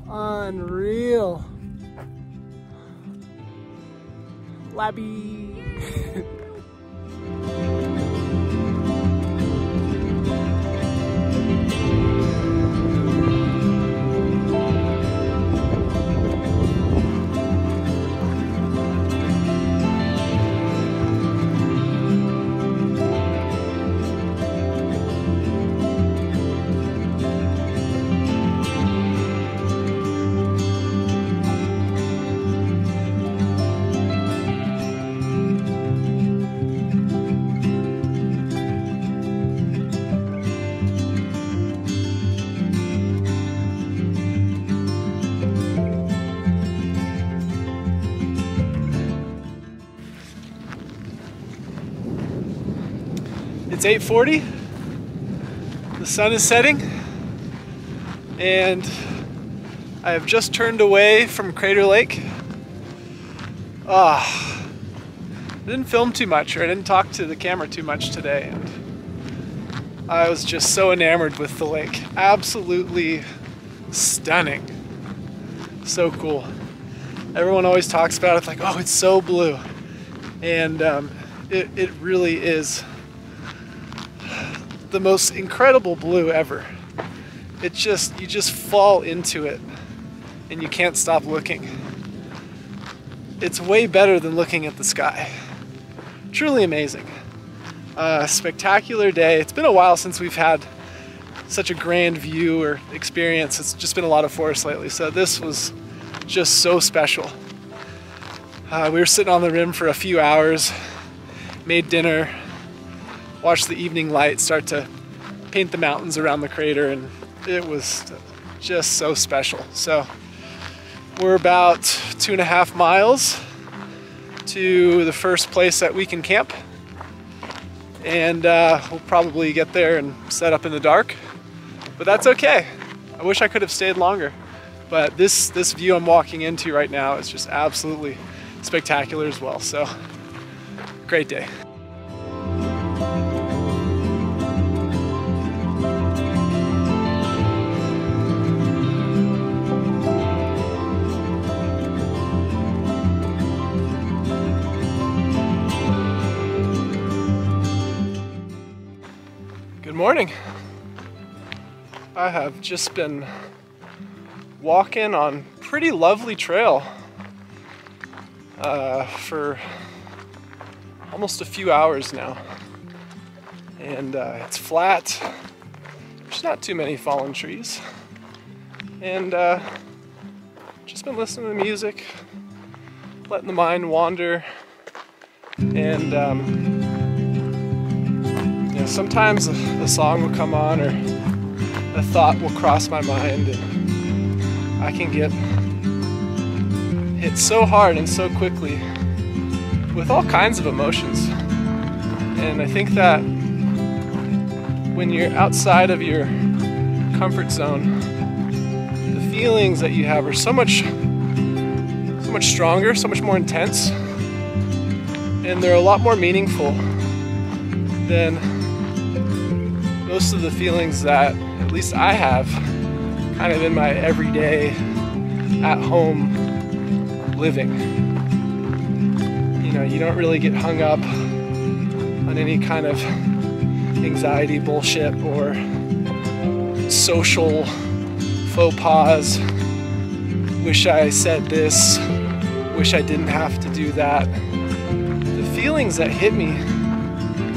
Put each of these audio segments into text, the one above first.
Unreal. Labby. It's 8:40, the sun is setting, and I have just turned away from Crater Lake. I didn't film too much, or I didn't talk to the camera too much today, and I was just so enamored with the lake. Absolutely stunning. So cool. Everyone always talks about it like, oh, it's so blue. And it really is the most incredible blue ever. You just fall into it and you can't stop looking. It's way better than looking at the sky. Truly amazing. Spectacular day. It's been a while since we've had such a grand view or experience. It's just been a lot of forest lately, so this was just so special. We were sitting on the rim for a few hours, made dinner, watched the evening light start to paint the mountains around the crater, and it was just so special. So we're about 2.5 miles to the first place that we can camp, and we'll probably get there and set up in the dark, but that's okay. I wish I could have stayed longer, but this view I'm walking into right now is just absolutely spectacular as well. So great day. Good morning. I have just been walking on pretty lovely trail for almost a few hours now, and it's flat. There's not too many fallen trees, and just been listening to music, letting the mind wander, and sometimes a song will come on or a thought will cross my mind, and I can get hit so hard and so quickly with all kinds of emotions. And I think that when you're outside of your comfort zone, the feelings that you have are so much stronger, so much more intense, and they're a lot more meaningful than most of the feelings that at least I have kind of in my everyday at home living. You know, you don't really get hung up on any kind of anxiety bullshit or social faux pas. Wish I said this, wish I didn't have to do that. The feelings that hit me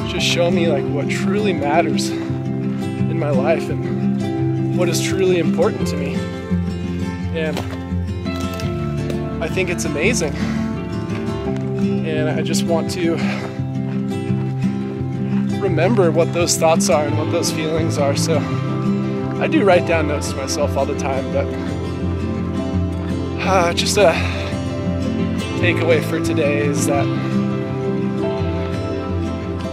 just show me like what truly matters in my life and what is truly important to me. And I think it's amazing. And I just want to remember what those thoughts are and what those feelings are. So I do write down notes to myself all the time, but just a takeaway for today is that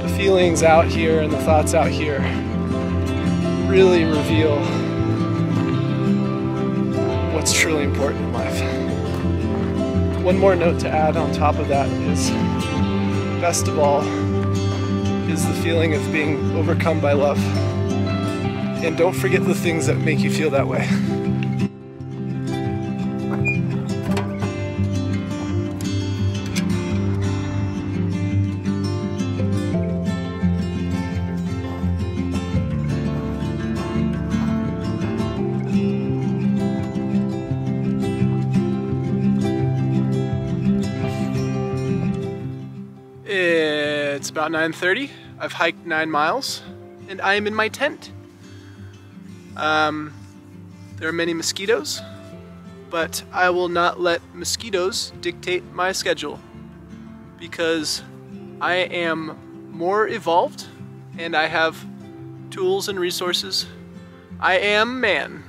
the feelings out here and the thoughts out here really reveal what's truly important in life. One more note to add on top of that is, best of all, is the feeling of being overcome by love. And don't forget the things that make you feel that way. It's about 9:30. I've hiked 9 miles and I am in my tent. There are many mosquitoes, but I will not let mosquitoes dictate my schedule because I am more evolved and I have tools and resources. I am man.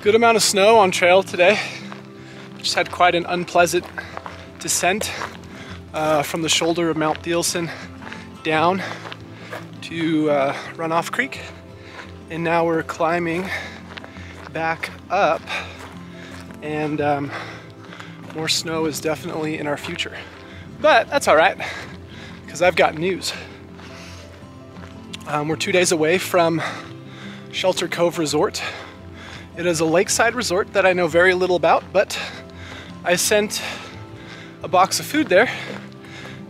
Good amount of snow on trail today. Just had quite an unpleasant descent from the shoulder of Mount Thielsen down to Runoff Creek. And now we're climbing back up, and more snow is definitely in our future. But that's all right, because I've got news. We're 2 days away from Shelter Cove Resort. It is a lakeside resort that I know very little about, but I sent a box of food there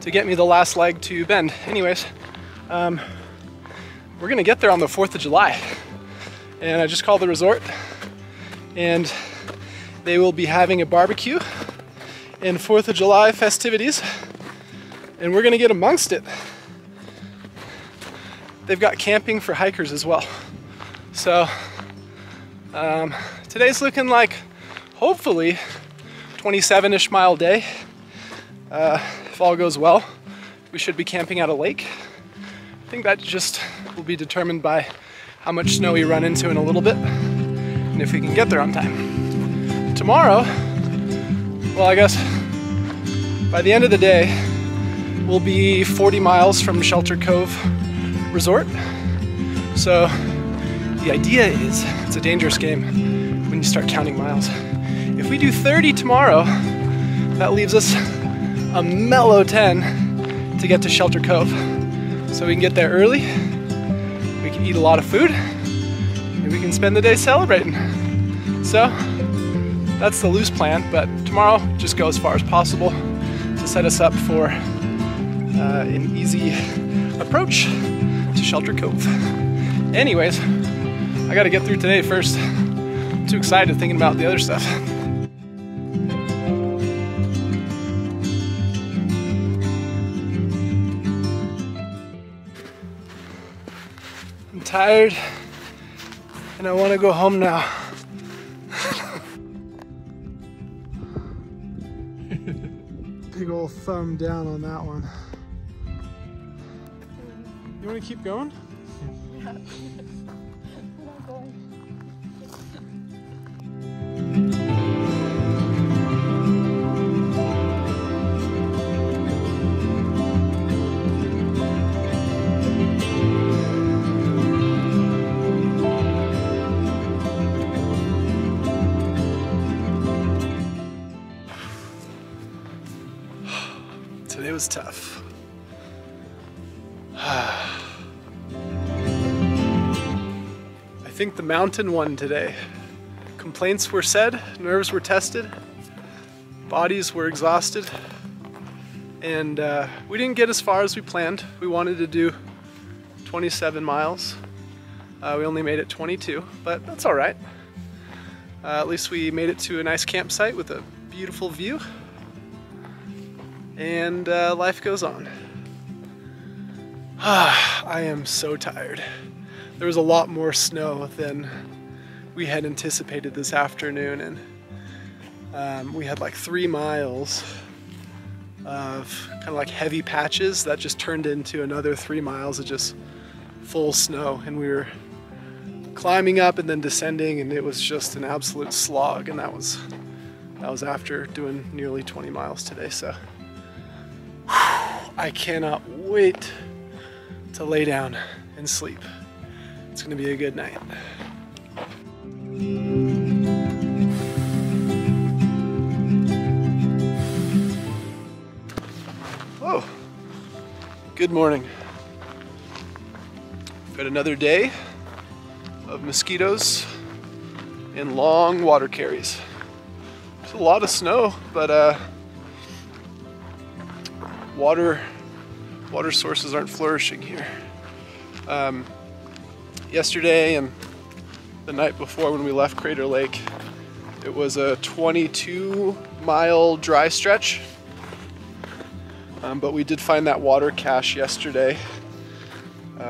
to get me the last leg to Bend. Anyways, we're gonna get there on the 4th of July. And I just called the resort, and they will be having a barbecue and 4th of July festivities, and we're gonna get amongst it. They've got camping for hikers as well. So, today's looking like, hopefully, 27-ish mile day. If all goes well, we should be camping at a lake. I think that just will be determined by how much snow we run into in a little bit, and if we can get there on time. Tomorrow, well, I guess by the end of the day, we'll be 40 miles from Shelter Cove Resort. So the idea is, it's a dangerous game when you start counting miles. If we do 30 tomorrow, that leaves us a mellow 10 to get to Shelter Cove. So we can get there early, we can eat a lot of food, and we can spend the day celebrating. So that's the loose plan, but tomorrow just go as far as possible to set us up for an easy approach to Shelter Cove. Anyways, I gotta get through today first. I'm too excited thinking about the other stuff. I'm tired and I want to go home now. Big old thumb down on that one. You want to keep going? Yeah. I'm not going. was tough. I think the mountain won today. Complaints were said, nerves were tested, bodies were exhausted, and we didn't get as far as we planned. We wanted to do 27 miles. We only made it 22, but that's all right. At least we made it to a nice campsite with a beautiful view, and life goes on. I am so tired. There was a lot more snow than we had anticipated this afternoon, and we had like 3 miles of kind of like heavy patches that just turned into another 3 miles of just full snow, and we were climbing up and then descending, and it was just an absolute slog, and that was after doing nearly 20 miles today. So I cannot wait to lay down and sleep. It's gonna be a good night. Oh, good morning. Got another day of mosquitoes and long water carries. There's a lot of snow, but water sources aren't flourishing here. Yesterday and the night before when we left Crater Lake, it was a 22-mile dry stretch, but we did find that water cache yesterday,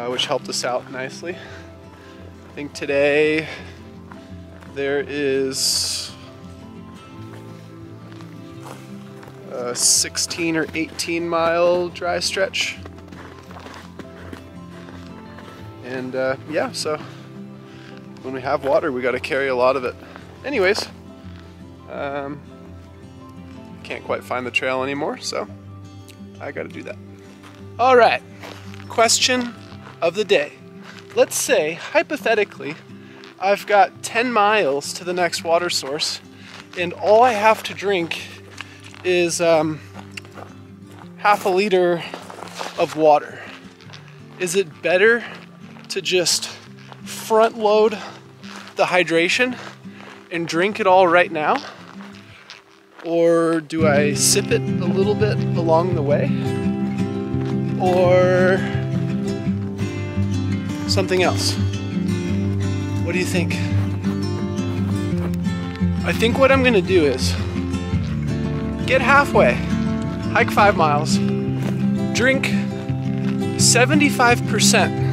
which helped us out nicely. I think today there is a 16 or 18-mile dry stretch. And yeah, so when we have water, we got to carry a lot of it. Anyways, can't quite find the trail anymore, so I got to do that. All right, question of the day. Let's say, hypothetically, I've got 10 miles to the next water source, and all I have to drink is half a liter of water. Is it better to just front load the hydration and drink it all right now? Or do I sip it a little bit along the way? Or something else? What do you think? I think what I'm gonna do is get halfway, hike 5 miles, drink 75%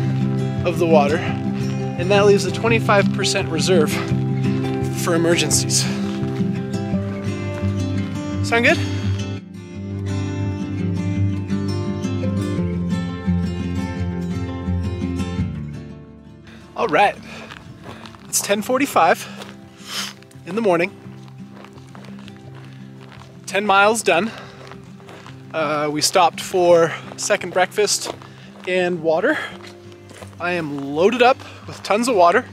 of the water, and that leaves a 25% reserve for emergencies. Sound good? All right, it's 10:45 in the morning. 10 miles done. We stopped for second breakfast and water. I am loaded up with tons of water,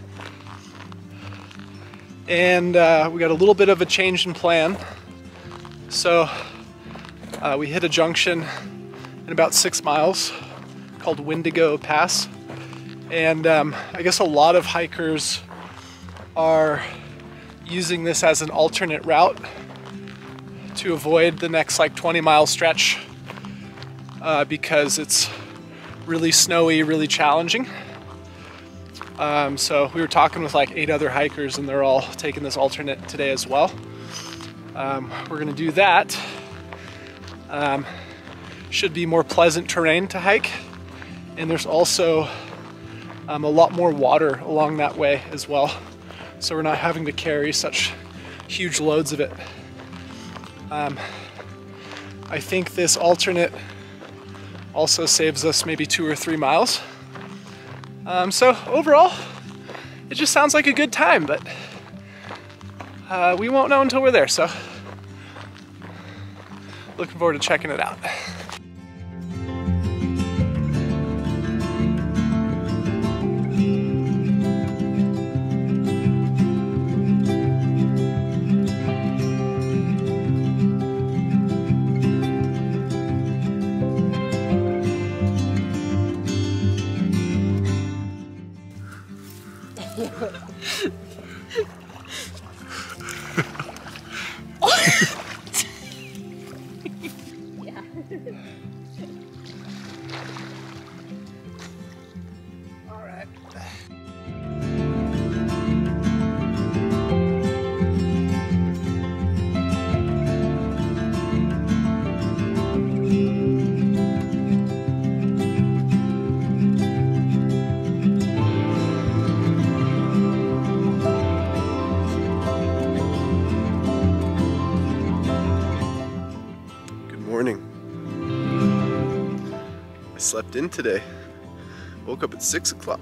and we got a little bit of a change in plan. So we hit a junction in about 6 miles called Wendigo Pass, and I guess a lot of hikers are using this as an alternate route to avoid the next like 20-mile stretch because it's really snowy, really challenging. So we were talking with like 8 other hikers, and they're all taking this alternate today as well. We're gonna do that. Should be more pleasant terrain to hike, and there's also a lot more water along that way as well, so we're not having to carry such huge loads of it. I think this alternate also saves us maybe 2 or 3 miles. So overall, it just sounds like a good time, but we won't know until we're there, so looking forward to checking it out. I slept in today. Woke up at 6 o'clock.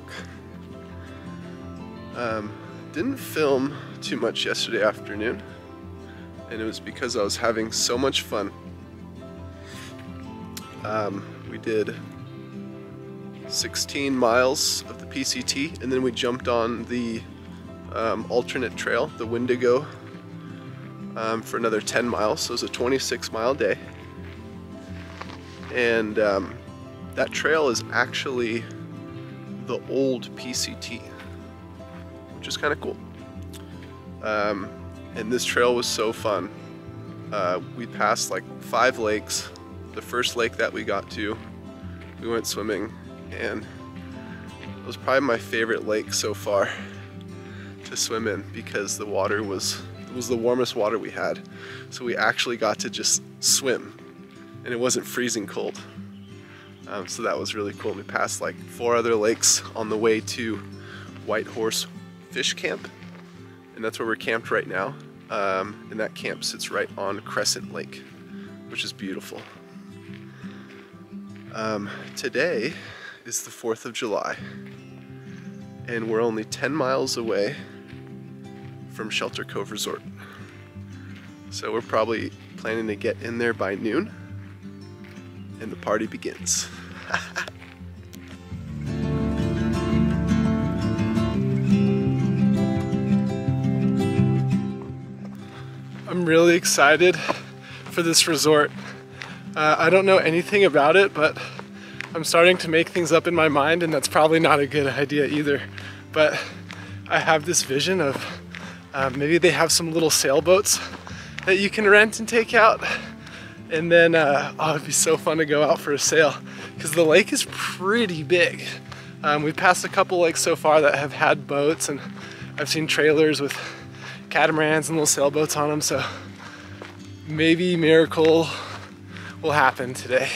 Didn't film too much yesterday afternoon, and it was because I was having so much fun. We did 16 miles of the PCT, and then we jumped on the alternate trail, the Wendigo, for another 10 miles. So it was a 26-mile day. And that trail is actually the old PCT, which is kind of cool. And this trail was so fun. We passed like 5 lakes. The first lake that we got to, we went swimming, and it was probably my favorite lake so far to swim in, because the water was the warmest water we had. So we actually got to just swim, and it wasn't freezing cold. So that was really cool. We passed like 4 other lakes on the way to White Horse Fish Camp, and that's where we're camped right now. And that camp sits right on Crescent Lake, which is beautiful. Today is the 4th of July, and we're only 10 miles away from Shelter Cove Resort. So we're probably planning to get in there by noon, and the party begins. I'm really excited for this resort. I don't know anything about it, but I'm starting to make things up in my mind, and that's probably not a good idea either. But I have this vision of maybe they have some little sailboats that you can rent and take out. And then, oh, it'd be so fun to go out for a sail, because the lake is pretty big. We've passed a couple lakes so far that have had boats, and I've seen trailers with catamarans and little sailboats on them, so maybe a miracle will happen today.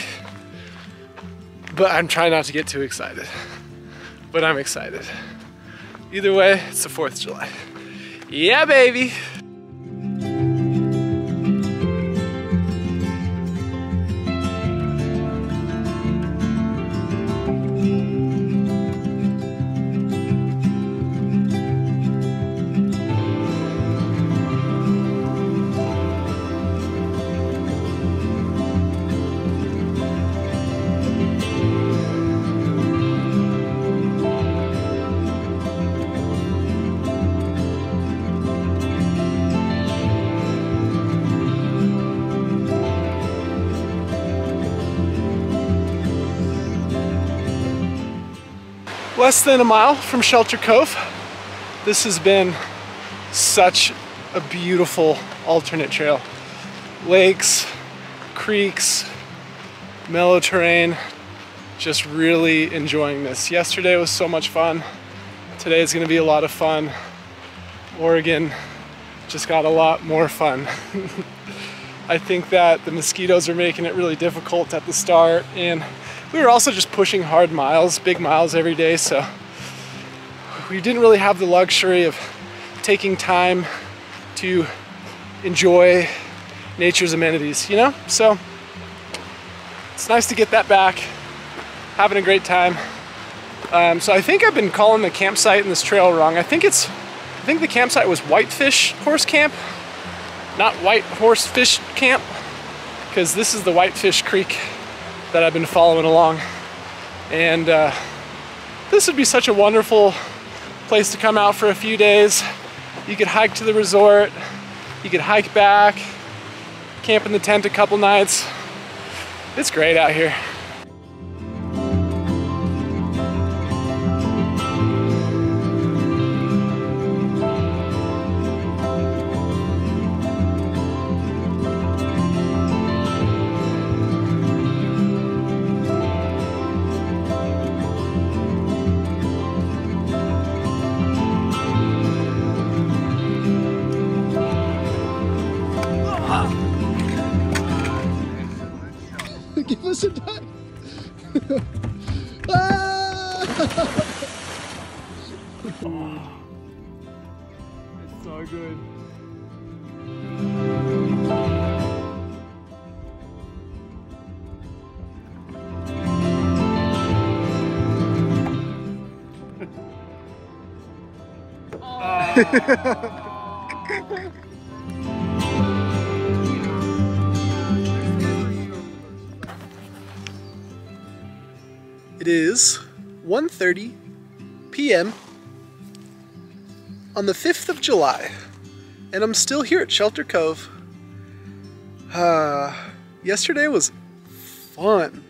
But I'm trying not to get too excited. But I'm excited. Either way, it's the 4th of July. Yeah, baby! Less than a mile from Shelter Cove. This has been such a beautiful alternate trail. Lakes, creeks, mellow terrain, just really enjoying this. Yesterday was so much fun. Today is gonna be a lot of fun. Oregon just got a lot more fun. I think that the mosquitoes are making it really difficult at the start, and we were also just pushing hard miles, big miles every day, so we didn't really have the luxury of taking time to enjoy nature's amenities, you know? So it's nice to get that back, having a great time. So I think I've been calling the campsite in this trail wrong. I think the campsite was Whitefish Horse Camp, not White Horse Fish Camp, because this is the Whitefish Creek that I've been following along. And this would be such a wonderful place to come out for a few days. You could hike to the resort, you could hike back, camp in the tent a couple nights. It's great out here. Give us a dive. Ah! It's so good. It is 1:30 p.m. on the 5th of July, and I'm still here at Shelter Cove. Yesterday was fun.